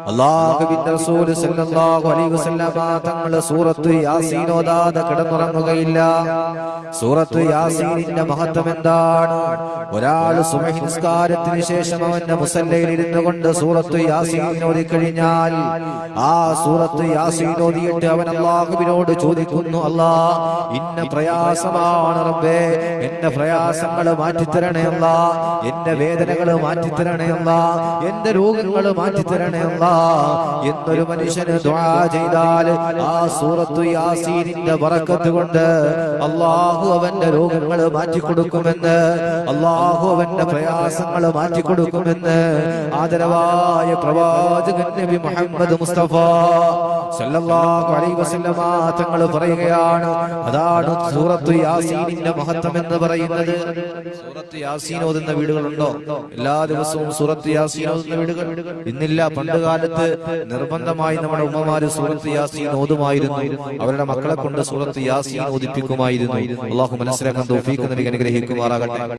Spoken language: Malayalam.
അല്ലാഹുവിന്റെ റസൂൽ സല്ലല്ലാഹു അലൈഹി വസല്ലം തങ്ങൾ സൂറത്ത് യാസീൻ ഓതാതെ കിടന്നുറങ്ങുകയില്ല. സൂറത്ത് യാസീനിന്റെ മഹത്വം എന്താണ്? ഒരാൾ സുബ്ഹി നിസ്കാരത്തിന് ശേഷം അവന്റെ മുസല്ലയിൽ ഇരുന്നു കൊണ്ട് സൂറത്ത് യാസീൻ ഓതി കഴിഞ്ഞാൽ ആ സൂറത്ത് യാസീൻ ഓതിയിട്ട് അവൻ അല്ലാഹുവിനോട് ചോദിക്കുന്നു, അല്ലാഹ് ഇന്ന പ്രയാസമാണ് റബ്ബേ, എന്റെ പ്രയാസങ്ങൾ മാറ്റിത്തരണേ അല്ലാഹ്, എന്റെ വേദനകൾ മാറ്റിത്തരണേ അല്ലാഹ്, എന്റെ രോഗങ്ങൾ മാറ്റിത്തരണേ അല്ലാഹ് എന്നൊരു മനുഷ്യന് ദുആ ചെയ്താൽ ആ സൂറത്ത് യാസീനിന്റെ ബറക്കത്ത് കൊണ്ട് അല്ലാഹു അവന്റെ രോഗങ്ങൾ മാറ്റിക്കൊടുക്കുമെന്ന്, അല്ലാഹു അവന്റെ പ്രയാസങ്ങൾ മാറ്റിക്കൊടുക്കുമെന്ന് ആദരവായ പ്രവാചകൻ നബി മുഹമ്മദ് മുസ്തഫ സല്ലല്ലാഹു അലൈഹി വസല്ലമ തങ്ങൾ പറയുകയാണ്. അതാണ് സൂറത്ത് യാസീനിന്റെ മഹത്വം എന്ന് പറയുന്നത്. സൂറത്ത് യാസീൻ ഓതുന്ന വീടുകളുണ്ടോ? എല്ലാ ദിവസവും സൂറത്ത് യാസീൻ ഓതുന്ന വീടുകൾ ഇന്നില്ല. പണ്ട് കാലത്ത് നിർബന്ധമായി നമ്മുടെ ഉമ്മമാര് സൂറത്ത് യാസീൻ ഓതുമായിരുന്നു. അവരുടെ മക്കളെ കൊണ്ട് സൂറത്ത് യാസീൻ ഓതിപ്പിക്കുമായിരുന്നു. അല്ലാഹു മനസ്സിലാക്കാൻ തൗഫീഖ് നൽകി അനുഗ്രഹിക്കുമാറാകട്ടെ.